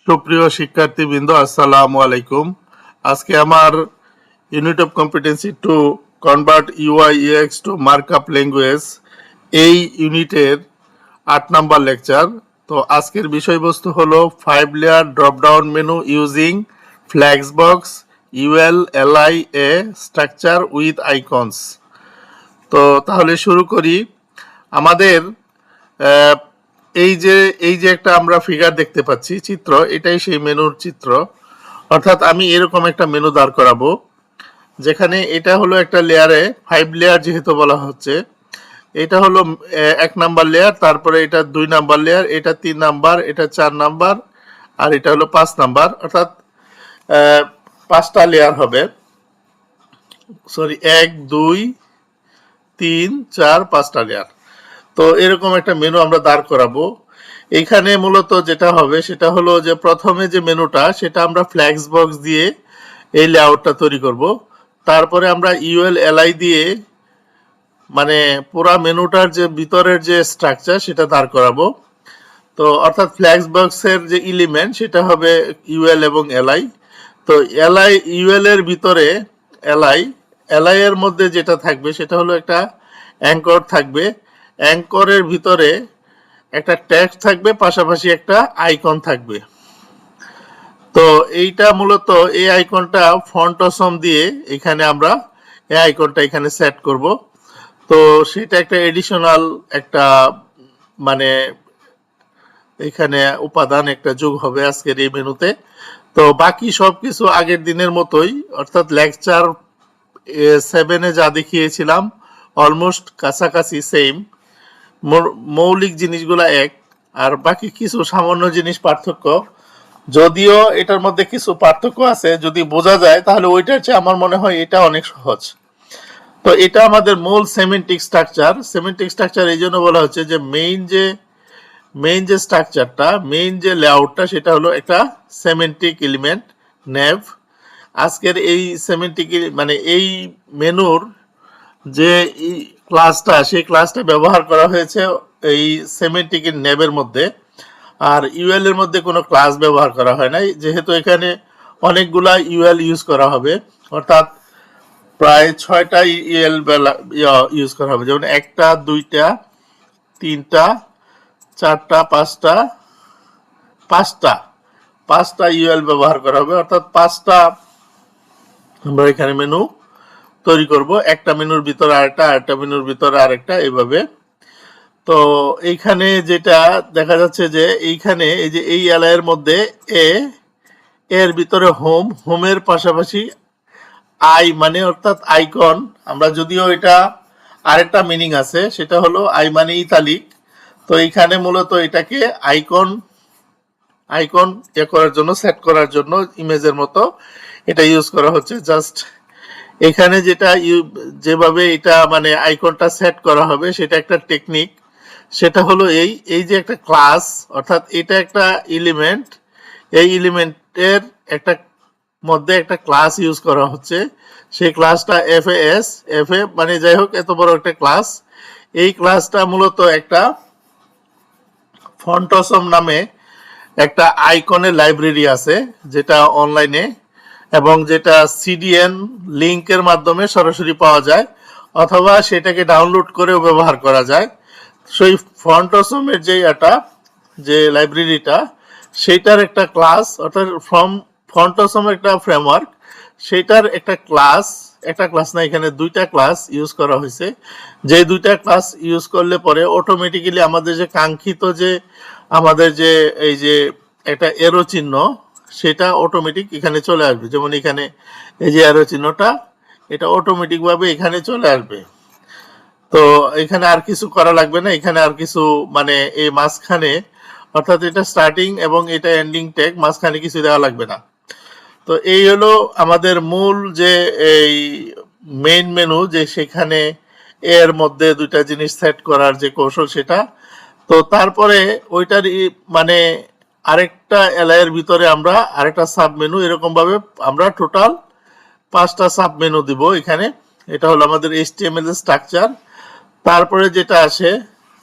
সুপ্রিয় শিক্ষার্থীবৃন্দ, আসসালামু আলাইকুম। আজকে আমার unit of competency to convert UI UX to markup language এই ইউনিটের ৮ নাম্বার লেকচার। তো আজকের বিষয়বস্তু হলো 5 layer dropdown menu using flexbox UL LI এ স্ট্রাকচার উইথ আইকনস। তো তাহলে শুরু করি। আমাদের এই যে একটা আমরা ফিগার দেখতে পাচ্ছি, চিত্র, এটাই সেই মেনুর চিত্র। অর্থাৎ আমি এরকম একটা মেনু দাঁড় করাবো, যেখানে এটা হলো একটা লেয়ারে 5 লেয়ার যেহেতু বলা হচ্ছে, এটা হলো 1 নাম্বার লেয়ার, তারপরে এটা 2 নাম্বার লেয়ার, এটা 3 নাম্বার, এটা 4 নাম্বার, আর এটা হলো 5 নাম্বার। অর্থাৎ 5টা লেয়ার হবে, সরি 1 2 3 4 5টা লেয়ার। তো এরকম একটা মেনু আমরা দাঁড় করাবো। এইখানে মূলত যেটা হবে সেটা হলো যে প্রথমে যে মেনুটা, সেটা আমরা ফ্ল্যাক্স বক্স দিয়ে এই লেআউটটা তৈরি করব। তারপরে আমরা ইউএল এলআই দিয়ে মানে পুরা মেনুটার যে ভিতরের যে স্ট্রাকচার সেটা দাঁড় করাবো। তো অর্থাৎ ফ্ল্যাক্স বক্সের যে এলিমেন্ট সেটা হবে ইউএল এবং এলআই। তো এলআই ইউএল এর ভিতরে এলআই, এলআই এর মধ্যে যেটা থাকবে সেটা হলো একটা অ্যাঙ্কর থাকবে। অ্যাঙ্করের ভিতরে একটা টেক্সট থাকবে, পাশাপাশি একটা আইকন থাকবে। তো এইটা মূলত এই আইকনটা ফন্ট অসম দিয়ে এখানে আমরা এই আইকনটা এখানে সেট করব। তো সেটা একটা এডিশনাল একটা মানে এখানে উপাদান একটা যোগ হবে আজকের এই মেনুতে। তো বাকি সবকিছু আগের দিনের মতোই, অর্থাৎ লেকচার 7-এ যা দেখিয়েছিলাম অলমোস্ট কাছাকাছি সেম। মৌলিক জিনিসগুলো এক, আর বাকি কিছু সামান্য জিনিস পার্থক্য। যদিও এটার মধ্যে কিছু পার্থক্য আছে, যদি বোঝা যায় তাহলে ওইটার চেয়ে আমার মনে হয় এটা অনেক সহজ। তো এটা আমাদের মূল সেমেন্টিক স্ট্রাকচার। সেমেন্টিক স্ট্রাকচার এই জন্য বলা হচ্ছে যে মেইন যে স্ট্রাকচারটা, মেইন যে লেআউটটা, সেটা হলো একটা সেমেন্টিক এলিমেন্ট নেভ। আজকের এই সেমেন্টিক মানে এই মেনুর যে ক্লাসটা, সেই ক্লাসটা ব্যবহার করা হয়েছে এই সেমেন্টিক নেভের মধ্যে, আর ইউএল এর মধ্যে কোনো ক্লাস ব্যবহার করা হয় নাই, যেহেতু এখানে অনেকগুলা ইউএল ইউজ করা হবে। অর্থাৎ প্রায় 6টা ইউএল ইউজ করা হবে, যেমন 1টা 2টা 3টা 4টা 5টা ইউএল ব্যবহার করা হবে। অর্থাৎ 5টা আমরা এখানে মেনু তৈরি করব, একটা মেনুর ভিতরে আরেকটা, আরেকটা মেনুর ভিতরে আরেকটা, এইভাবে। তো এইখানে যেটা দেখা যাচ্ছে যে এইখানে এই যে এই এর মধ্যে এর ভিতরে হোমের পাশাপাশি আই মানে অর্থাৎ আইকন। আমরা যদিও এটা আরেকটা মিনিং আছে, সেটা হলো আই মানে ইতালিক। তো এইখানে মূলত এটাকে আইকন করার জন্য, সেট করার জন্য ইমেজের মতো এটা ইউজ করা হচ্ছে। জাস্ট এখানে যেভাবে এটা মানে আইকনটা সেট করা হবে সেটা একটা টেকনিক। সেটা হলো এই যে একটা ক্লাস, অর্থাৎ এটা একটা এলিমেন্ট, এই এলিমেন্টের একটা মধ্যে একটা ক্লাস ইউজ করা হচ্ছে। সেই ক্লাসটা এফ এ মানে যাই হোক, এত বড় একটা ক্লাস। এই ক্লাসটা মূলত একটা ফন্টসম নামে একটা আইকনের লাইব্রেরি আছে, যেটা অনলাইনে এবং যেটা সিডিএন লিংকের মাধ্যমে সরাসরি পাওয়া যায়, অথবা সেটাকে ডাউনলোড করেও ব্যবহার করা যায়। সেই ফন্টসমের যে লাইব্রেরিটা, সেটার একটা ক্লাস, অর্থাৎ ফন্টসমের একটা ফ্রেমওয়ার্ক, সেটার একটা ক্লাস না, এখানে 2টা ক্লাস ইউজ করা হয়েছে। যে 2টা ক্লাস ইউজ করলে পরে অটোমেটিক্যালি আমাদের যে কাঙ্ক্ষিত যে আমাদের যে এই যে একটা এরো চিহ্ন, সেটা অটোমেটিক এখানে চলে আসবে। যেমন এখানে এই যে এরো চিহ্নটা, এটা অটোমেটিক ভাবে এখানে চলে আসবে। তো এখানে আর কিছু করা লাগবে না, এখানে আর কিছু মানে এই মাঝখানে, অর্থাৎ এটা স্টার্টিং এবং এটা এন্ডিং ট্যাগ, মাঝখানে কিছু দেওয়া লাগবে না। তো এই হলো আমাদের মূল যে এই মেইন মেনু, যে সেখানে এর মধ্যে 2টা জিনিস সেট করার যে কৌশল সেটা। তো তারপরে ওইটার মানে আরেকটা এলআইয়ের ভিতরে আমরা আরেকটা সাব মেনু, এরকম ভাবে আমরা টোটাল 5টা সাব মেনু দিব এখানে। এটা হলো আমাদের এইচটিএমএল এর স্ট্রাকচার। তারপরে যেটা আসে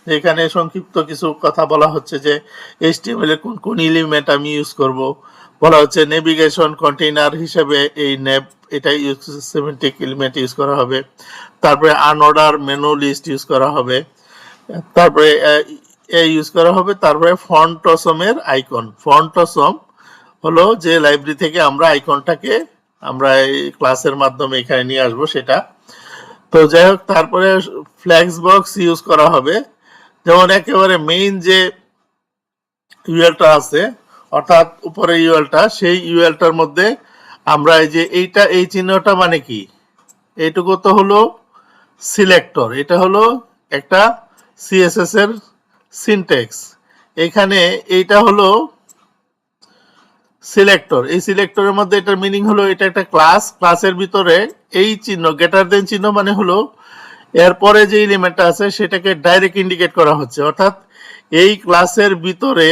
এখানে সংক্ষিপ্ত কিছু কথা বলা হচ্ছে যে HTML এর কোন কোন এলিমেন্ট আমি ইউজ করব। বলা হচ্ছে নেভিগেশন কন্টেইনার হিসেবে এই নেভ এটা সিমেন্টিক এলিমেন্ট ইউজ করা হবে। তারপরে আনঅর্ডার মেনু লিস্ট ইউজ করা হবে। তারপরে ইউজ করা হবে। তারপরে ফন্ট অসমের আইকন। ফন্ট অসম হলো যে লাইব্রেরি থেকে আমরা আইকনটাকে আমরা এই ক্লাসের মাধ্যমে এখানে নিয়ে আসবো সেটা। তো যাই হোক, তারপরে ফ্ল্যাক্স বক্স ইউজ করা হবে। যেমন একেবারে মেইন যে ইউএলটা আছে, অর্থাৎ উপরে ইউএলটা, সেই ইউএলটার মধ্যে আমরা এই যে এইটা এই চিহ্নটা মানে কি, এইটুকু তো হলো সিলেক্টর, এটা হলো একটা সিএসএস এর সিনট্যাক্স। এখানে এইটা হলো সিলেক্টর। এই সিলেক্টরের মধ্যে এটার মিনিং হলো এটা একটা ক্লাস, ক্লাসের ভিতরে এই চিহ্ন গ্রেটার দেন চিহ্ন মানে হলো এরপরে যে এলিমেন্টটা আছে সেটাকে ডাইরেক্ট ইন্ডিকেট করা হচ্ছে, অর্থাৎ এই ক্লাসের ভিতরে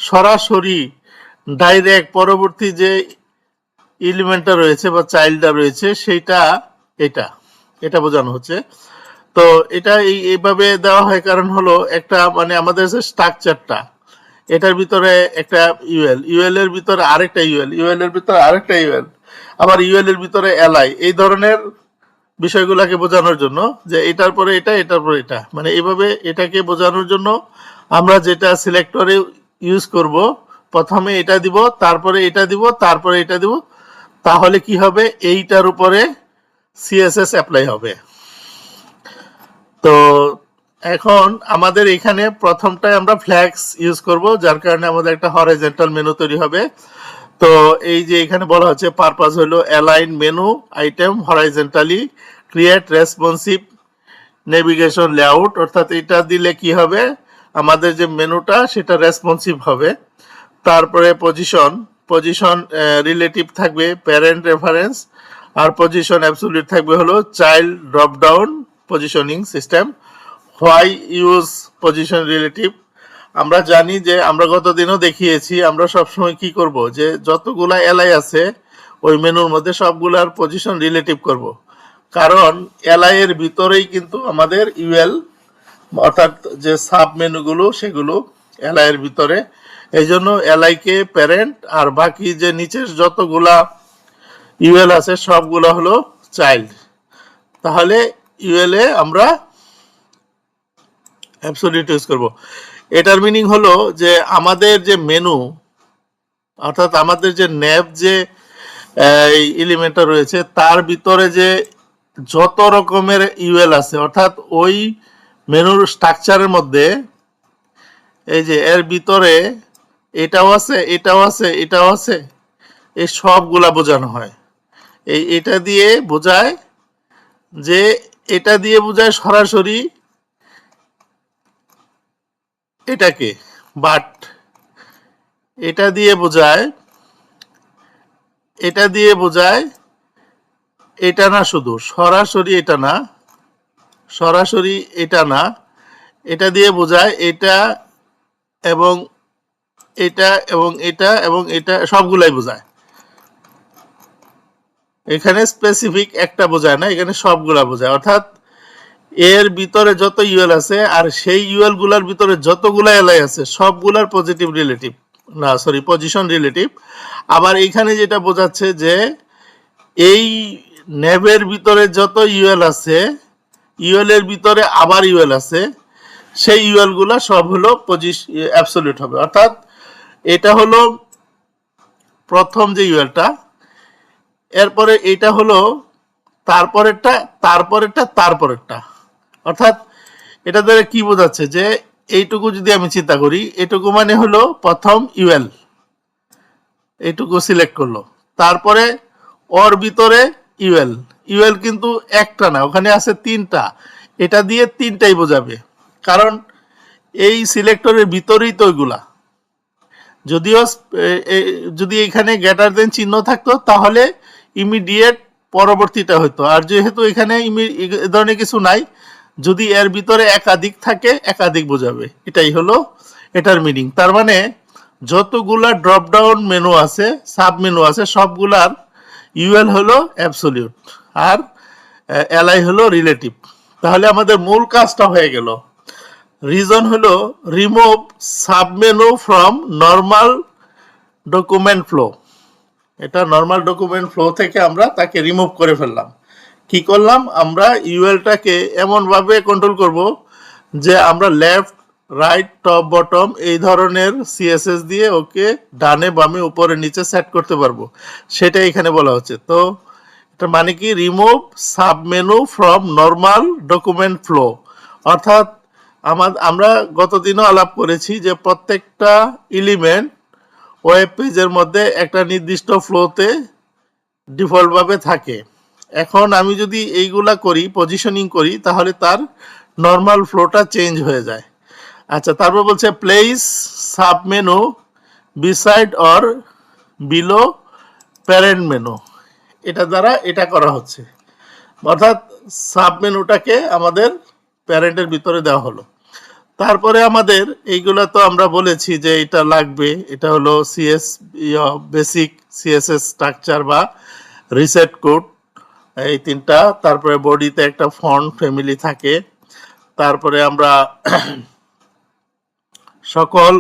সরাসরি ডাইরেক্ট পরবর্তী যে এলিমেন্টটা রয়েছে বা চাইল্ডটা রয়েছে সেইটা এটা এটা বোঝানো হচ্ছে। তো এটা এইভাবে দেওয়া হয় কারণ হলো একটা মানে আমাদের যে স্ট্রাকচারটা, এটার ভিতরে একটা ইউএল এর ভিতরে আরেকটা ইউএল এর ভিতরে আরেকটা ইউএল, আবার ইউএল এর ভিতরে এলআই, এই ধরনের বিষয়গুলোকে বোঝানোর জন্য যে এটার পরে এটা এটার পরে এটা, মানে এইভাবে এটাকে বোঝানোর জন্য আমরা যেটা সিলেক্টরে ইউজ করব, প্রথমে এটা দিব, তারপরে এটা দিব, তারপরে এটা দিব, তাহলে কি হবে এইটার উপরে সিএসএস অ্যাপ্লাই হবে। তো এখন আমাদের এখানে প্রথমটায় আমরা ফ্ল্যাক্স ইউজ করব, যার কারণে আমাদের একটা হরাইজন্টাল মেনু তৈরি হবে। তো এই যে এখানে বলা হচ্ছে পারপাস হলো align menu item horizontally, create responsive navigation layout, অর্থাৎ এটা দিলে কি হবে আমাদের যে মেনুটা সেটা রেসপন্সিভ হবে। তারপরে পজিশন রিলেটিভ থাকবে প্যারেন্ট রেফারেন্স, আর পজিশন অ্যাবসলিউট থাকবে হলো child drop down positioning system. Why use position relative, আমরা জানি যে আমরা গতদিনও দেখিয়েছি আমরা সবসময় কি করব যে যতগুলা এলআই আছে ওই মেনুর মধ্যে সবগুলার পজিশন রিলেটিভ করব, কারণ এলআই এর ভিতরেই কিন্তু আমাদের ইউএল অর্থাৎ যে সাব মেনুগুলো সেগুলো এলআই এর ভিতরে। এই জন্য এলআই কে প্যারেন্ট আর বাকি যে নিচের যতগুলা ইউএল আছে সবগুলা হলো চাইল্ড। তাহলে ইউএল এ আমরা অ্যাবসলিউট ইউজ করব। এটার মিনিং হলো যে আমাদের যে মেনু অর্থাৎ আমাদের যে নেভ যে এলিমেন্টটা রয়েছে তার ভিতরে যে যত রকমের ইউএল আছে, অর্থাৎ ওই মেনুর স্ট্রাকচারের মধ্যে এই যে এর ভিতরে এটাও আছে এটাও আছে এটাও আছে, এই সবগুলা বোঝানো হয়। এটা দিয়ে বোঝায় যে এটা দিয়ে বোঝায় সরাসরি এটাকে, বাট এটা দিয়ে বোঝায় এটা না, শুধু সরাসরি এটা না, সরাসরি এটা না, এটা দিয়ে বোঝায় এটা এবং এটা এবং এটা এবং এটা সবগুলাই বোঝায়। এখানে স্পেসিফিক একটা বোঝায় না, এখানে সবগুলা বোঝায়, অর্থাৎ এর ভিতরে যত ইউএল আছে আর সেই ইউএল গুলার ভিতরে যতগুলা এলআই আছে সবগুলার পজিটিভ রিলেটিভ না সরি পজিশন রিলেটিভ। আবার এইখানে যেটা বোঝাচ্ছে যে এই নেভের ভিতরে যত ইউএল আছে ইউএল এর ভিতরে আবার ইউএল আছে, সেই ইউএল গুলা সব হলো অ্যাবসলিউট হবে। অর্থাৎ এটা হলো প্রথম যে ইউএলটা, এরপরে এটা হলো তারপরেরটা তারপরেরটা তারপরেরটা, অর্থাৎ এটা দ্বারা কি বোঝাচ্ছে যে এইটুকু যদি আমি চিন্তা করি, এটুকু মানে হলো প্রথম ইউএল, এইটুকু সিলেক্ট করলো, তারপরে ওর ভিতরে ইউএল, ইউএল কিন্তু একটা না, ওখানে আছে তিনটা, এটা দিয়ে তিনটাই বোঝাবে, কারণ এই সিলেক্টরের ভিতরেই তো ওইগুলা। যদিও যদি এখানে গ্রেটার দেন চিহ্ন থাকতো তাহলে ইমিডিয়েট পরবর্তীটা হতো, আর যেহেতু এখানে এ ধরনের কিছু নাই, যদি এর ভিতরে একাধিক থাকে একাধিক বোঝাবে, এটাই হলো এটার মিনিং। তার মানে যতগুলা ড্রপ ডাউন মেনু আছে সাব মেনু আছে সবগুলার ইউএল হলো অ্যাবসলিউট আর এলআই হলো রিলেটিভ। তাহলে আমাদের মূল কাজটা হয়ে গেল রিজন হলো remove submenu from normal document flow. এটা নর্মাল ডকুমেন্ট ফ্লো থেকে আমরা তাকে রিমুভ করে ফেললাম। কি করলাম, আমরা ইউএলটাকে এমনভাবে কন্ট্রোল করব যে আমরা লেফট রাইট টপ বটম এই ধরনের সিএসএস দিয়ে ওকে ডানে বামে উপরে নিচে সেট করতে পারবো, সেটা এখানে বলা হচ্ছে। তো এটা মানে কি, remove submenu from normal document flow. অর্থাৎ আমরা গতদিনও আলাপ করেছি যে প্রত্যেকটা এলিমেন্ট ওয়েব পেজের মধ্যে একটা নির্দিষ্ট ফ্লোতে ডিফল্টভাবে থাকে। এখন আমি যদি এইগুলা করি, পজিশনিং করি, তাহলে তার নর্মাল ফ্লোটা চেঞ্জ হয়ে যায়। আচ্ছা, তারপর বলছে place sub menu beside or below parent menu. এটা দ্বারা এটা করা হচ্ছে, অর্থাৎ সাব মেনুটাকে আমাদের প্যারেন্টের ভিতরে দেওয়া হলো। তারপরে আমাদের এইগুলা তো আমরা বলেছি যে এটা লাগবে, এটা হলো বেসিক সিএসএস স্ট্রাকচার বা রিসেট কোড, এই তিনটা। তারপরে বডিতে একটা ফন্ট ফ্যামিলি থাকে। তারপরে আমরা সকল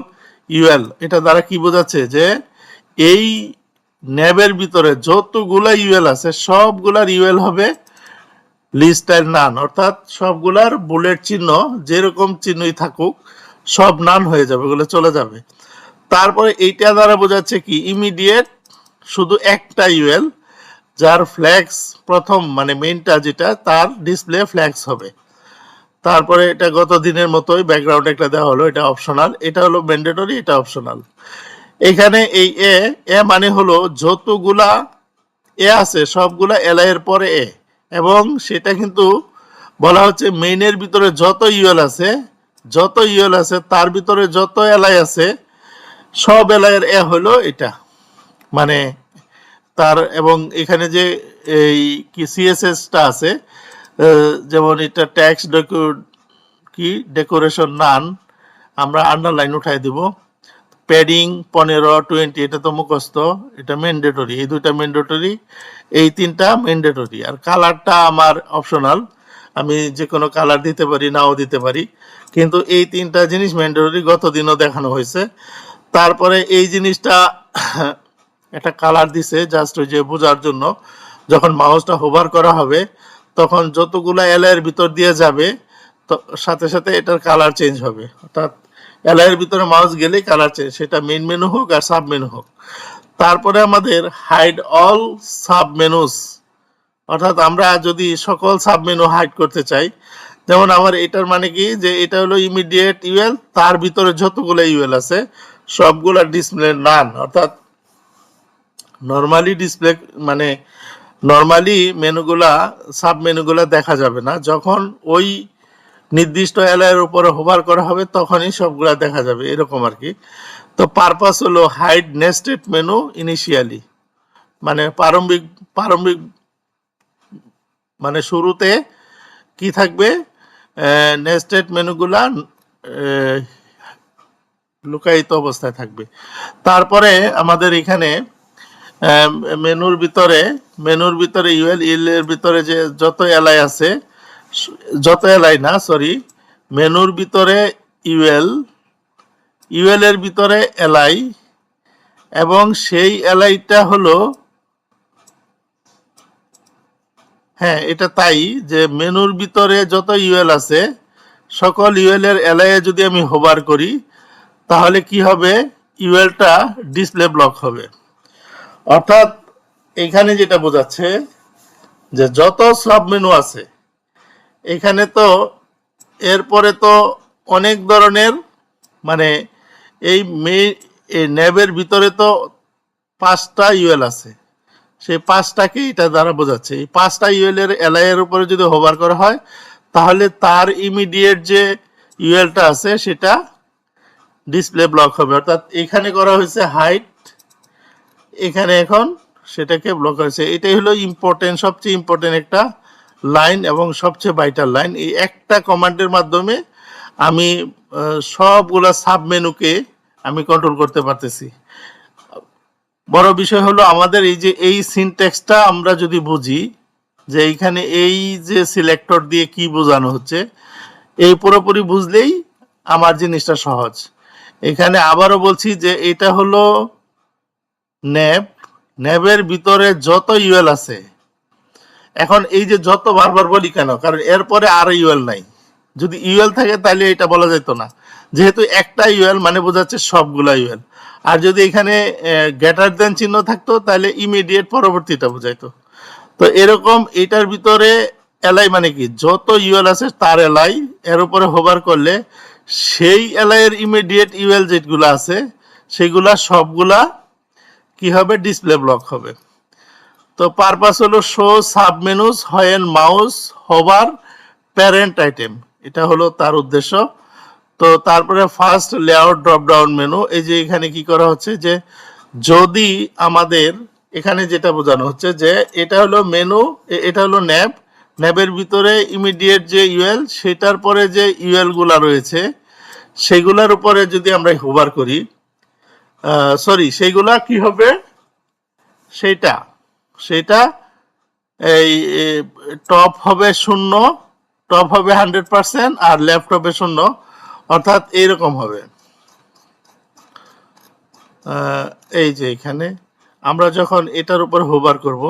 ইউএল, এটা দ্বারা কি বোঝাচ্ছে যে এই ন্যাবের ভিতরে যতগুলা ইউএল আছে সবগুলার ইউএল হবে লিস্ট এর নান, অর্থাৎ সবগুলার বুলেট চিহ্ন যেরকম চিহ্নই থাকুক সব নান হয়ে যাবে, ওগুলো চলে যাবে। তারপরে এইটা দ্বারা বোঝাচ্ছে কি, ইমিডিয়েট শুধু একটা ইউএল যার ফ্ল্যাক্স প্রথম মানে মেইনটা যেটা তার ডিসপ্লে ফ্ল্যাক্স হবে। তারপরে এটা গত দিনের মতোই ব্যাকগ্রাউন্ড একটা দেওয়া হলো, এটা অপশনাল, এটা হলো ম্যান্ডেটরি, এটা অপশনাল। এখানে এই এ মানে হলো যতগুলা এ আছে সবগুলা এলআই এর পরে এ, এবং সেটা কিন্তু বলা হচ্ছে মেইনের ভিতরে যত ইউএল আছে তার ভিতরে যত এলআই আছে সব এলআই এর এ হলো এটা, মানে তার। এবং এখানে যে এই কি সিএসএসটা আছে, যেমন এটা ট্যাক্স কি ডেকোরেশন নান, আমরা আন্ডারলাইন উঠাই দিব। প্যাডিং 15-20 এটা তো মুখস্থ, এটা ম্যান্ডেটরি, এই দুইটা ম্যান্ডেটরি, এই তিনটা ম্যান্ডেটরি। আর কালারটা আমার অপশনাল, আমি যে কোনো কালার দিতে পারি নাও দিতে পারি, কিন্তু এই তিনটা জিনিস ম্যান্ডেটরি, গত দিনও দেখানো হয়েছে। তারপরে এই জিনিসটা একটা কালার দিছে জাস্ট ওই যে বোঝার জন্য, যখন মাউসটা হোভার করা হবে তখন যতগুলা এলআই এর ভিতর দিয়ে যাবে তো সাথে সাথে এটার কালার চেঞ্জ হবে, অর্থাৎ এলআই এর ভিতরে মাউস গেলে কালার চেঞ্জ, সেটা মেইন মেনু হোক আর সাব মেনু হোক। তারপরে আমাদের হাইড অল সাব মেনুস, অর্থাৎ আমরা যদি সকল সাব মেনু হাইড করতে চাই, যেমন আমার এটার মানে কি যে এটা হলো ইমিডিয়েট ইউএল, তার ভিতরে যতগুলো ইউএল আছে সবগুলা ডিসপ্লে নান, অর্থাৎ নর্মালি ডিসপ্লে মানে নর্মালি মেনুগুলা সাব মেনুগুলা দেখা যাবে না, যখন ওই নির্দিষ্ট এলআইয়ের উপরে হোভার করা হবে তখনই সবগুলা দেখা যাবে, এরকম আর কি। তো পারপাস হলো হাইড নেস্টেড মেনু ইনিশিয়ালি, মানে প্রারম্ভিক মানে শুরুতে কি থাকবে, নেস্টেড মেনুগুলা লুকায়িত অবস্থায় থাকবে। তারপরে আমাদের এখানে মেনুর ভিতরে ইউএল এর ভিতরে যে যত এলআই আছে, যত এলআই না সরি, মেনুর ভিতরে ইউএল এর ভিতরে এলআই, এবং সেই এলআইটা হলো, হ্যাঁ এটা তাই যে মেনুর ভিতরে যত ইউএল আছে সকল ইউএল এর এলআই এ যদি আমি হোভার করি তাহলে কি হবে, ইউএলটা ডিসপ্লে ব্লক হবে। অর্থাৎ এখানে যেটা বোঝাচ্ছে যে যত সাব মেনু আছে এখানে, তো এরপরে তো অনেক ধরনের, মানে এই ন্যাবের ভিতরে তো 5টা ইউএল আছে, সেই 5টাকে এটা দ্বারা বোঝাচ্ছে। এই 5টা ইউএল এর এলআই এর উপরে যদি হোভার করা হয় তাহলে তার ইমিডিয়েট যে ইউএলটা আছে সেটা ডিসপ্লে ব্লক হবে। অর্থাৎ এখানে করা হয়েছে হাইড, এখানে এখন সেটাকে ব্লক হয়েছে। এটাই হলো ইম্পর্টেন্ট, সবচেয়ে ইম্পর্টেন্ট একটা লাইন এবং সবচেয়ে ভাইটাল লাইন। এই একটা কমান্ডের মাধ্যমে আমি সবগুলা সাব মেনুকে আমি কন্ট্রোল করতে পারতেছি। বড় বিষয় হলো আমাদের এই যে এই সিনট্যাক্সটা আমরা যদি বুঝি যে এইখানে এই যে সিলেক্টর দিয়ে কি বোঝানো হচ্ছে, এই পুরোপুরি বুঝলেই আমার জিনিসটা সহজ। এখানে আবারও বলছি যে এটা হলো ন্যাব, ন্যাবের ভিতরে যত ইউএল আছে, এখন এই যে যত বারবার বলি কেন, কারণ এরপরে আর ইউএল নাই। যদি ইউএল থাকে তাহলে এটা বলা যেত না, যেহেতু একটা ইউএল মানে বোঝাচ্ছে সবগুলা ইউএল। আর যদি এখানে গ্রেটার দেন চিহ্ন থাকতো তাহলে ইমিডিয়েট পরবর্তীটা বোঝাইতো। তো এরকম এটার ভিতরে এলআই মানে কি, যত ইউএল আছে তার এলআই, এর উপরে হোভার করলে সেই এলআই এর ইমিডিয়েট ইউএল যেগুলো আছে সেগুলা সবগুলা কি হবে, ডিসপ্লে ব্লক হবে। তো পারপাস হলো show sub menus when mouse hover parent item, এটা হলো তার উদ্দেশ্য। তো তারপরে first layout drop down menu, এই যে এখানে কি করা হচ্ছে যে যদি আমাদের এখানে যেটা বোঝানো হচ্ছে যে এটা হলো মেনু, এটা হলো ন্যাব, ন্যাবের ভিতরে ইমিডিয়েট যে ইউএল সেটার পরে যে ইউএল গুলা রয়েছে সেগুলার উপরে যদি আমরা হোভার করি, সরি সেইগুলা কি হবে, সেইটা সেটা এই টপ হবে 0, টপ হবে 100% আর লেফট হবে 0, অর্থাৎ এইরকম হবে। এই যে এখানে আমরা যখন এটার উপর হোভার করব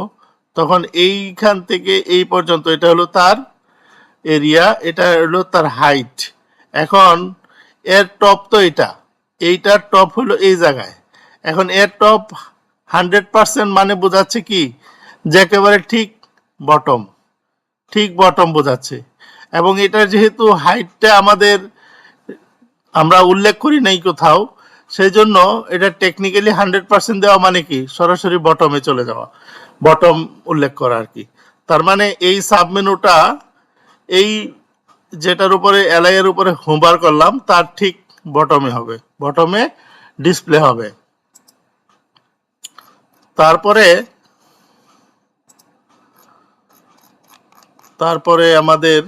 তখন এইখান থেকে এই পর্যন্ত এটা হলো তার এরিয়া, এটা হলো তার হাইট। এখন এর টপ তো এটা, এইটার টপ হলো এই জায়গায়। এখন এর টপ 100% মানে বোঝাচ্ছে কি, যে একেবারে ঠিক বটম, ঠিক বটম বোঝাচ্ছে। এবং এটার যেহেতু হাইটটা আমাদের আমরা উল্লেখ করি নাই কোথাও, সেই জন্য এটা টেকনিক্যালি 100% দেওয়া মানে কি, সরাসরি বটমে চলে যাওয়া, বটম উল্লেখ করা আর কি। তার মানে এই সাবমেনুটা এই যেটার উপরে এলআই এর উপরে হোভার করলাম তার ঠিক বটমে হবে, বটমে ডিসপ্লে হবে। তারপরে তারপরে আমাদের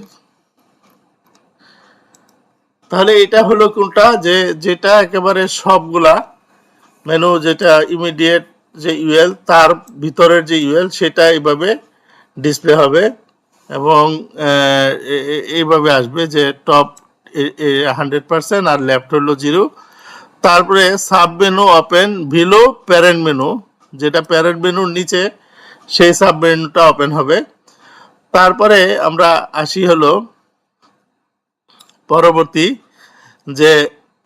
তাহলে এটা হলো কোনটা, যে যেটা একেবারে সবগুলা মেনু, যেটা ইমিডিয়েট যে ইউএল তার ভিতরের যে ইউএল সেটা এইভাবে ডিসপ্লে হবে এবং এইভাবে আসবে যে টপ 100% আর লেফট হলো 0। তারপরে sub menu open below parent menu, যেটা প্যারেন্ট মেনুর নিচে সেই সাব মেনুটা ওপেন হবে। তারপরে আমরা আসি হলো পরবর্তী, যে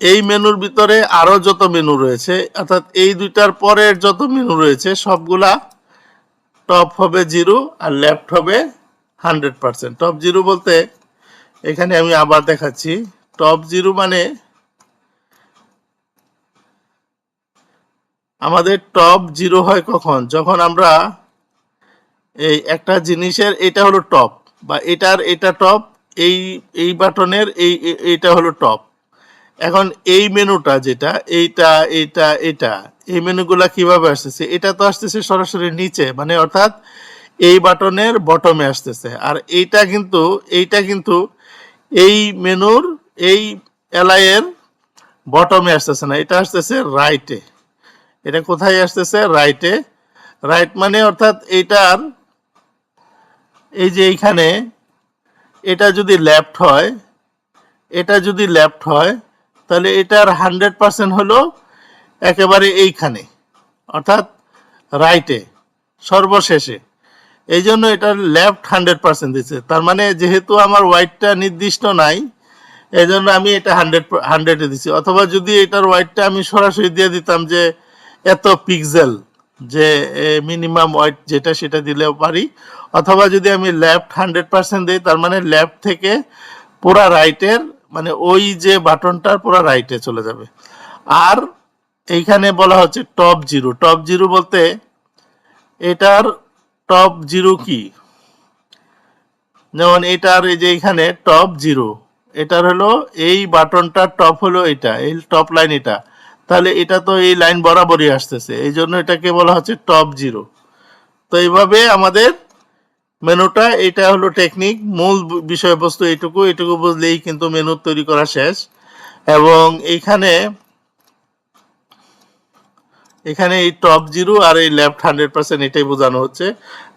এই মেনুর ভিতরে আরো যত মেনু রয়েছে, অর্থাৎ এই দুইটার পরের যত মেনু রয়েছে সবগুলা টপ হবে 0 আর লেফট হবে 100%। টপ 0 বলতে এখানে আমি আবার দেখাচ্ছি, টপ 0 মানে আমাদের টপ 0 হয় কখন, যখন আমরা এই একটা জিনিসের এটা হলো টপ, বা এটার এটা টপ, এই এই বাটনের এইটা হলো টপ। এখন এই মেনুটা যেটা এইটা এইটা এটা, এই মেনুগুলা কিভাবে আসতেছে, এটা তো আসতেছে সরাসরি নিচে, মানে অর্থাৎ এই বাটনের বটমে আসতেছে। আর এইটা কিন্তু এই মেনুর এই এলআই এর বটমে আসতেছে না, এটা আসতেছে রাইটে। এটা কোথায় আসতেছে, রাইটে। রাইট মানে অর্থাৎ এইটার এই যে এইখানে এটা যদি লেফট হয়, এটা যদি লেফট হয় তাহলে এটার 100% হলো একেবারে এইখানে, অর্থাৎ রাইটে সর্বশেষে। এই জন্য এটার লেফট 100% দিচ্ছে। তার মানে যেহেতু আমার ওয়াইডটা নির্দিষ্ট নাই, এই জন্য আমি এটা 100-এ দিচ্ছি। অথবা যদি এটার ওয়াইডটা আমি সরাসরি দিয়ে দিতাম যে এত পিক্সেল, যে মিনিমাম ওয়াইড যেটা সেটা দিলেও পারি। অথবা যদি আমি লেফট 100% দিই, তার মানে লেফট থেকে পুরা রাইটের, মানে ওই যে বাটনটার পুরা রাইটে চলে যাবে। আর এইখানে বলা হচ্ছে টপ 0। টপ 0 বলতে এটার টপ 0 কি, যেমন এটার এই যে এখানে টপ 0, এটার হলো এই বাটনটার টপ হলো এটা, এই টপ লাইন এটা, তাহলে এটা তো এই লাইন বরাবরই আসতেছে, এই জন্য এটাকে বলা হচ্ছে টপ 0। তো এইভাবে আমাদের মেনুটা, এটা হলো টেকনিক, মূল বিষয়বস্তু এটুকু বুঝলেই কিন্তু মেনু তৈরি করা শেষ। এবং এখানে এই টপ 0 আর এই লেফট 100% এটাই বোঝানো হচ্ছে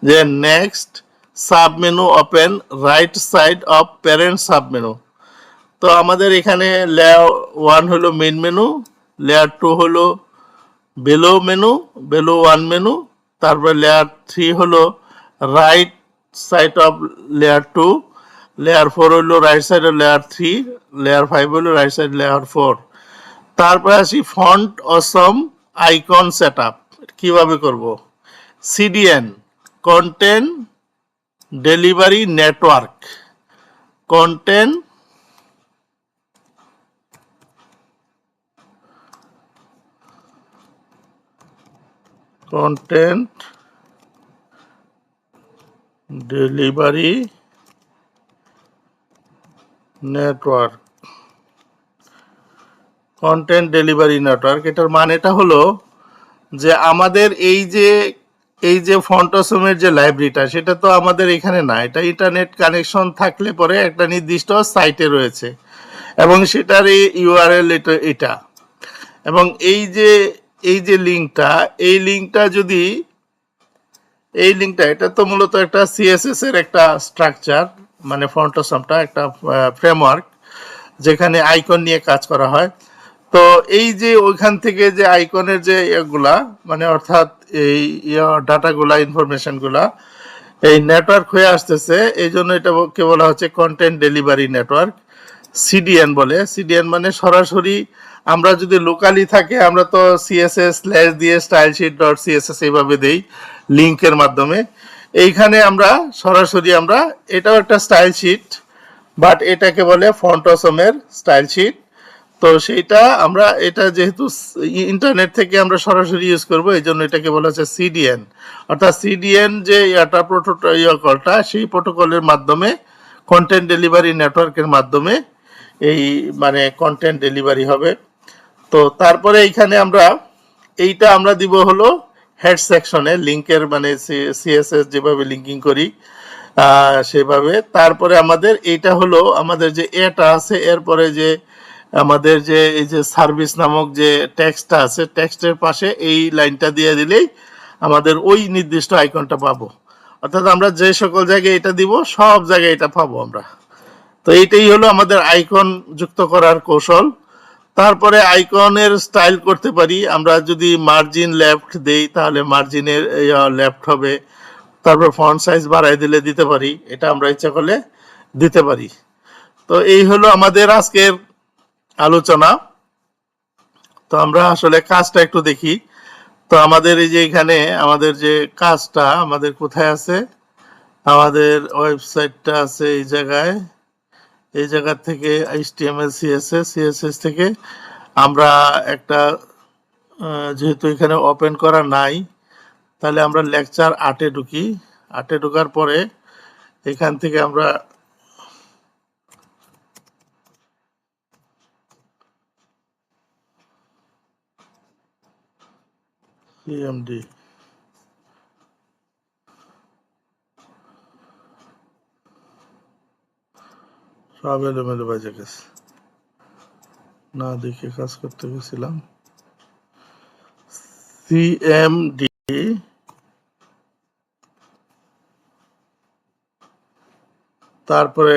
যে next sub menu open right side of parent sub menu. তো আমাদের এখানে লেয়ার 1 হলো মেইন মেনু, লেয়ার 2 হলো বেলো মেনু, বেলো 1 মেনু, তারপরে লেয়ার 3 হলো right side of layer 2, layer 4 হলো right side of layer 3, layer 5 হলো রাইট সাইড লেয়ার 4। তারপরে আসি ফন্ট অসম আইকন সেটআপ কিভাবে করব। CDN, content delivery network, content delivery network, content delivery network. এটার মানেটা হলো যে আমাদের এই যে ফন্টসমের যে লাইব্রেরিটা, সেটা তো আমাদের এখানে না, এটা ইন্টারনেট কানেকশন থাকলে পরে একটা নির্দিষ্ট সাইটে রয়েছে এবং সেটার এই ইউআরএল এটা। এবং এই যে লিঙ্কটা যদি এটা তো মূলত একটা সিএসএস এর একটা স্ট্রাকচার, মানে ফন্টসমটা একটা ফ্রেমওয়ার্ক যেখানে আইকন নিয়ে কাজ করা হয়। তো এই যে ওইখান থেকে যে আইকনের যে এগুলা, মানে অর্থাৎ এই ডাটাগুলা, ইনফরমেশনগুলা এই নেটওয়ার্ক হয়ে আসতেছে, এই জন্য এটাকে বলা হচ্ছে কন্টেন্ট ডেলিভারি নেটওয়ার্ক, সিডিএন বলে। সিডিএন মানে সরাসরি আমরা যদি লোকালি থাকে আমরা তো সিএসএস স্ল্যাশ দিয়ে স্টাইলশিট ডট সিএসএস এইভাবে দেই লিঙ্কের মাধ্যমে। এইখানে আমরা সরাসরি এটাও একটা স্টাইল শিট, বাট এটাকে বলে ফন্টসমের স্টাইল শিট। তো সেইটা এটা যেহেতু ইন্টারনেট থেকে আমরা সরাসরি ইউজ করব, এই জন্য এটাকে বলা হচ্ছে সিডিএন। অর্থাৎ সিডিএন যে প্রোটোকলটা, সেই প্রোটোকলের মাধ্যমে কন্টেন্ট ডেলিভারি নেটওয়ার্কের মাধ্যমে এই মানে কন্টেন্ট ডেলিভারি হবে। তো তারপরে এইখানে আমরা দিব হলো হেড সেকশনে লিঙ্কের, মানে সিএসএস যেভাবে লিঙ্কিং করি সেভাবে। তারপরে এইটা হলো আমাদের যে এটা আছে, এরপরে যে আমাদের যে এই যে সার্ভিস নামক যে টেক্সটটা আছে, টেক্সটের পাশে এই লাইনটা দিয়ে দিলেই আমাদের ওই নির্দিষ্ট আইকনটা পাবো। অর্থাৎ আমরা যে সকল জায়গায় এটা দিব সব জায়গায় এটা পাবো আমরা। তো এইটাই হলো আমাদের আইকন যুক্ত করার কৌশল। তারপরে আইকনের স্টাইল করতে পারি আমরা, যদি মার্জিন লেফট দেই তাহলে মার্জিনের লেফট হবে। তারপর ফন্ট সাইজ বাড়াই দিতে পারি, এটা আমরা ইচ্ছা করলে দিতে পারি। তো এই হলো আমাদের আজকের আলোচনা। তো আমরা আসলে কাজটা একটু দেখি। তো আমাদের এই যে এখানে আমাদের যে কাজটা আমাদের কোথায় আছে, আমাদের ওয়েবসাইটটা আছে এই জায়গায়। এই জায়গা থেকে HTML CSS থেকে আমরা একটা যেহেতু এখানে ওপেন করা নাই, তাহলে আমরা লেকচার 8-এ ঢুকি। 8-এ ঢোকার পরে এখান থেকে আমরা CMD সব এলোমেলো বাজে গেছে, না দেখে কাজ করতে গেছিলাম। CMD তারপরে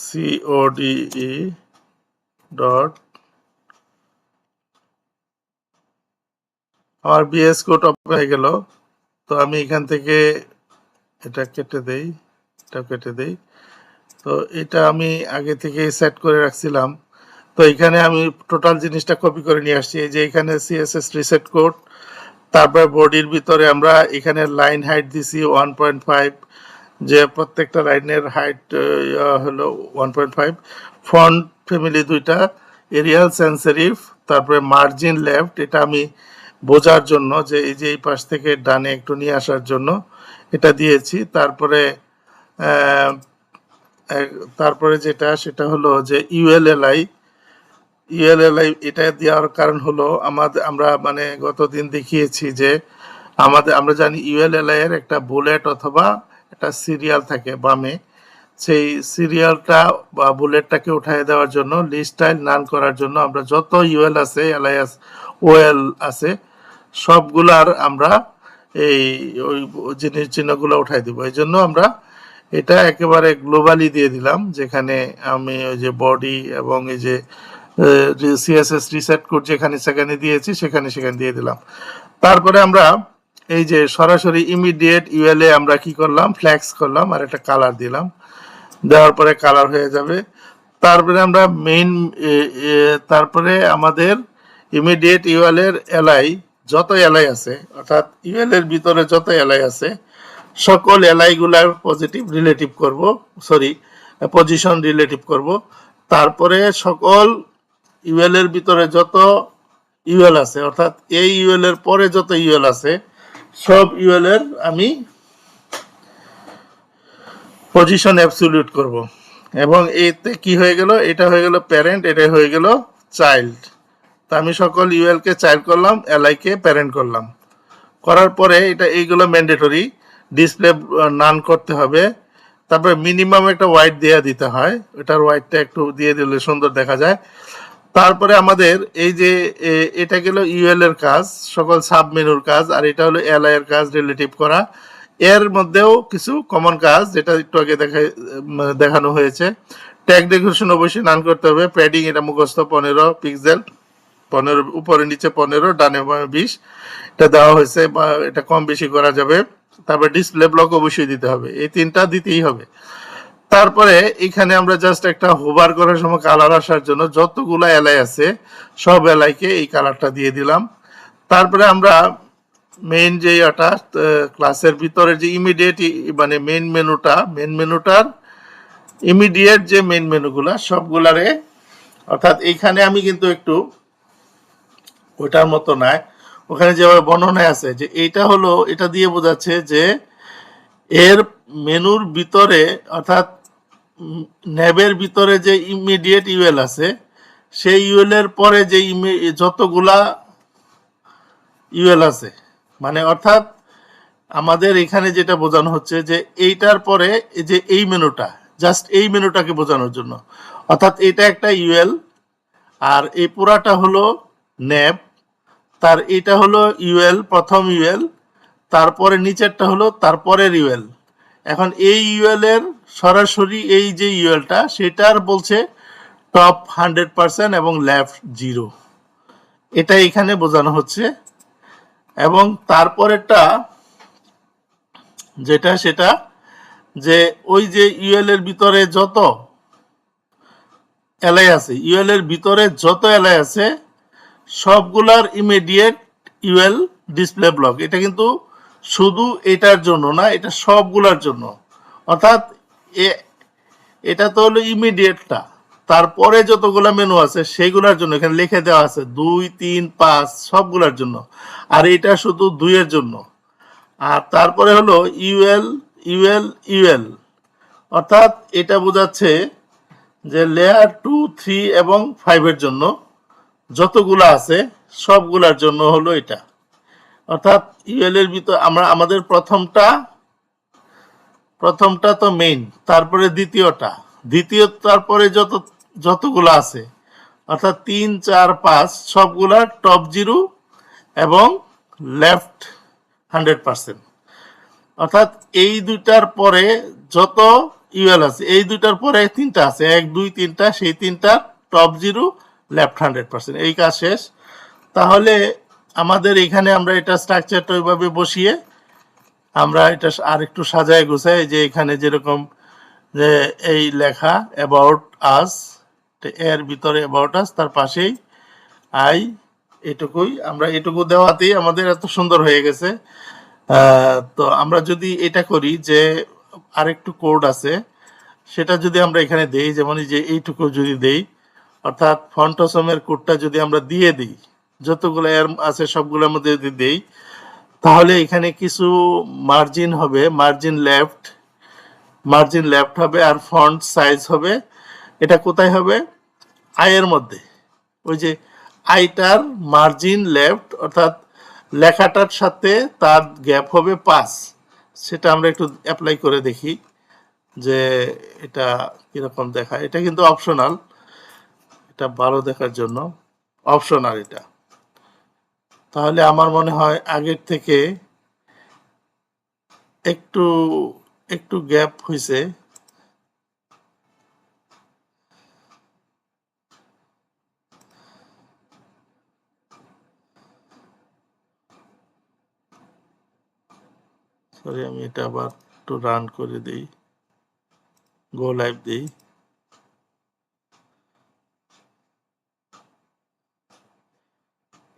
CODE ডট, আমার বিএস কোড ওপেন হয়ে গেল। তো আমি এখান থেকে এটা কেটে দেই, এটা কেটে দেই। তো এটা আমি আগে থেকে সেট করে রাখছিলাম। তো এখানে আমি টোটাল জিনিসটা কপি করে নিয়ে আসছি। এই যে এখানে CSS রিসেট কোড, তারপর বডির ভিতরে আমরা এখানে লাইন হাইট দিছি 1.5, যে প্রত্যেকটা লাইনের হাইট হলো 1.5। ফন্ট ফ্যামিলি 2টা, এরিয়াল সেন্স সেরিফ, তারপরে মার্জিন লেফট, এটা আমি বোঝার জন্য যে এই যে এই পাশ থেকে ডানে একটু নিয়ে আসার জন্য এটা দিয়েছি। তারপরে যেটা সেটা হলো যে ইউএলএলআই এটা দেওয়ার কারণ হলো আমরা মানে গতদিন দেখিয়েছি যে আমরা জানি ইউএলএলআই এর একটা বুলেট অথবা একটা সিরিয়াল থাকে বামে। সেই সিরিয়ালটা বা বুলেটটাকে উঠাই দেওয়ার জন্য, লিস্ট স্টাইল নান করার জন্য আমরা যত ইউএল আছে, এলআইএস ওএল আছে, সবগুলার আমরা এই ওই জিনিসগুলো উঠাই দিব। এই জন্য আমরা এটা একেবারে গ্লোবালি দিয়ে দিলাম, যেখানে আমি ওই যে বডি এবং এই যে সিএসএস রিসেট কোড যেখানে সেখানে দিয়েছি সেখানে সেখানে দিয়ে দিলাম। তারপরে আমরা এই যে সরাসরি ইমিডিয়েট ইউএলএ আমরা কি করলাম, ফ্ল্যাক্স করলাম আর একটা কালার দিলাম, দেওয়ার পরে কালার হয়ে যাবে। তারপরে আমরা মেইন তারপরে আমাদের ইমিডিয়েট ইউএল এর এলআই, যত এলআই আছে অর্থাৎ ইউএল এর ভিতরে যত এলআই আছে সকল এলআই গুলার পজিটিভ রিলেটিভ করব, সরি পজিশন রিলেটিভ করব। তারপরে সকল ইউএল এর ভিতরে যত ইউএল আছে অর্থাৎ এই ইউএল এর পরে যত ইউএল আছে সব ইউএল এর আমি পজিশন অ্যাবসলিউট করব। এবং এতে কি হয়ে গেল, এটা হয়ে গেল প্যারেন্ট, এটা হয়ে গেল চাইল্ড। তা আমি সকল ইউএল কে চাইল্ড করলাম, এলআই কে প্যারেন্ট করলাম। করার পরে এটা এইগুলো ম্যান্ডেটরি ডিসপ্লে নান করতে হবে। তারপরে মিনিমাম একটা হোয়াইট দিয়ে দিতে হয়, এটার হোয়াইটটা একটু দিয়ে দিলে সুন্দর দেখা যায়। তারপরে আমাদের এই যে এটা গেল ইউএল এর কাজ, সকল সাব মেনুর কাজ, আর এটা হলো এলআই এর কাজ রিলেটিভ করা। এর মধ্যেও কিছু কমন কাজ যেটা একটু আগে দেখানো হয়েছে। ট্যাগ ডেকোরেশন অবশ্যই নান করতে হবে। প্যাডিং এটা মুখস্থ 15 পিক্সেল, 15 উপরে নিচে 15, ডানে 20 এটা দেওয়া হয়েছে, বা এটা কম বেশি করা যাবে। তারপরে ডিসপ্লে ব্লক অবশ্যই দিতে হবে, এই তিনটা দিতেই হবে। তারপরে এখানে আমরা জাস্ট একটা হোভার করার সময় কালার আসার জন্য যতগুলা এলআই আছে সব এলআইকে এই কালারটা দিয়ে দিলাম। তারপরে আমরা মেইন যে এটা ক্লাসের ভিতরে যে ইমিডিয়েট মানে মেইন মেনুটার ইমিডিয়েট যে মেইন মেনুগুলা সবগুলারে, অর্থাৎ এইখানে আমি কিন্তু একটু ওটার মতো নয়, ওখানে যেভাবে বর্ণনায় আছে যে এইটা হলো, এটা দিয়ে বোঝাচ্ছে যে এর মেনুর ভিতরে অর্থাৎ ন্যাবের ভিতরে যে ইমিডিয়েট ইউএল আছে সেই ইউএল এর পরে যে যতগুলা ইউএল আছে, মানে অর্থাৎ আমাদের এখানে যেটা বোঝানো হচ্ছে যে এইটার পরে যে এই মেনুটা, জাস্ট এই মেনুটাকে বোঝানোর জন্য, অর্থাৎ এটা একটা ইউএল আর এই পুরাটা হলো ন্যাব, তার এটা হলো ইউএল, প্রথম ইউএল, তারপরে নিচেরটা হলো তারপরের ইউএল। এখন এই ইউএল এর সরাসরি এই যে ইউএলটা সেটার বলছে টপ 100% এবং লেফট 0, এটা এখানে বোঝানো হচ্ছে। এবং তারপরেরটা যেটা সেটা যে ওই যে ইউএল এর ভিতরে যত এলআই আছে, ইউএল এর ভিতরে যত এলআই আছে সবগুলার ইমিডিয়েট ইউএল ডিসপ্লে ব্লক। এটা কিন্তু শুধু এটার জন্য না, এটা সবগুলার জন্য, অর্থাৎ এটা তো হলো ইমিডিয়েটটা, তারপরে যতগুলা মেনু আছে সেইগুলার জন্য এখানে লিখে দেওয়া আছে 2, 3, 5 সবগুলার জন্য, আর এটা শুধু 2 এর জন্য। আর তারপরে হলো ইউএল ইউএল ইউএল, অর্থাৎ এটা বোঝাচ্ছে যে লেয়ার 2, 3 এবং 5 এর জন্য যতগুলা আছে সবগুলার জন্য হলো এটা। অর্থাৎ ইউএল এর ভিতর আমরা আমাদের প্রথমটা তো মেইন, তারপরে দ্বিতীয় তারপরে যতগুলো আছে অর্থাৎ 3, 4, 5 সবগুলা টপ 0 এবং লেফট 100%। অর্থাৎ এই দুইটার পরে যত ইউএল আছে, এই দুইটার পরে তিনটা আছে, 1, 2, 3টা, সেই তিনটা টপ 0 লেফট 100%, এই কাজ শেষ। তাহলে আমাদের এখানে আমরা এটা স্ট্রাকচারটা ওইভাবে বসিয়ে আমরা এটা আর একটু সাজায় গোছাই, যে এখানে যেরকম যে এই লেখা অ্যাবাউট আস, এর ভিতরে অ্যাবাউট আস, তার পাশেই আই, এটুকুই, আমরা এটুকু দেওয়াতেই আমাদের এত সুন্দর হয়ে গেছে। তো আমরা যদি এটা করি যে আরেকটু কোড আছে সেটা যদি আমরা এখানে দেই, যেমন যে এইটুকু যদি দেই, অর্থাৎ ফন্টসমের কোডটা যদি আমরা দিয়ে দিই, যতগুলো এর আছে সবগুলোর মধ্যে যদি দেই, তাহলে এখানে কিছু মার্জিন হবে, মার্জিন লেফট হবে, আর ফন্ট সাইজ হবে, এটা কোথায় হবে, আয়ের মধ্যে, ওই যে আইটার মার্জিন লেফট, অর্থাৎ লেখাটার সাথে তার গ্যাপ হবে 5। সেটা আমরা একটু অ্যাপ্লাই করে দেখি যে এটা কিরকম দেখায়। এটা কিন্তু অপশনাল, এটা ভালো দেখার জন্য অপশনাল এটা। তাহলে আমার মনে হয় আগের থেকে একটু একটু গ্যাপ হয়েছে। সরি, আমি এটা আবার একটু রান করে দিই, গো লাইভ দিই।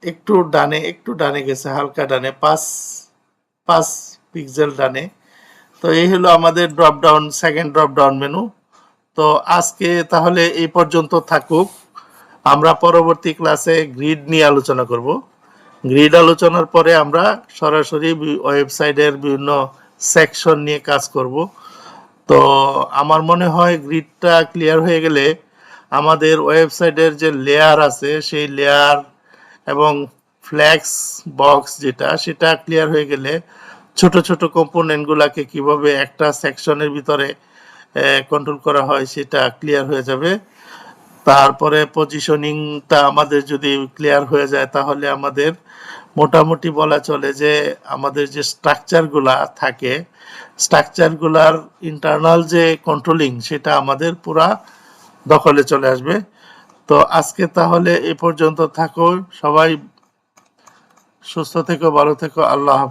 একটু ডানে গেছে, হালকা ডানে, 5 পিক্সেল ডানে। তো এই হলো আমাদের drop down, second drop down menu. তো আজকে তাহলে এই পর্যন্ত থাকুক। আমরা পরবর্তী ক্লাসে গ্রিড নিয়ে আলোচনা করব। গ্রিড আলোচনার পরে আমরা সরাসরি ওয়েবসাইটের বিভিন্ন সেকশন নিয়ে কাজ করব। তো আমার মনে হয় গ্রিডটা ক্লিয়ার হয়ে গেলে আমাদের ওয়েবসাইটের যে লেয়ার আছে সেই লেয়ার এবং ফ্ল্যাক্স বক্স যেটা, সেটা ক্লিয়ার হয়ে গেলে ছোট ছোট কম্পোনেন্টগুলোকে কিভাবে একটা সেকশনের ভিতরে কন্ট্রোল করা হয় সেটা ক্লিয়ার হয়ে যাবে। তারপরে পজিশনিংটা আমাদের যদি ক্লিয়ার হয়ে যায় তাহলে আমাদের মোটামুটি বলা চলে যে আমাদের যে স্ট্রাকচারগুলা থাকে, স্ট্রাকচারগুলার ইন্টারনাল যে কন্ট্রোলিং সেটা আমাদের পুরা দখলে চলে আসবে। তো আজকে তাহলে এ পর্যন্ত থাকো, সবাই সুস্থ থেকো, ভালো থেকো, আল্লাহ হাফেজ।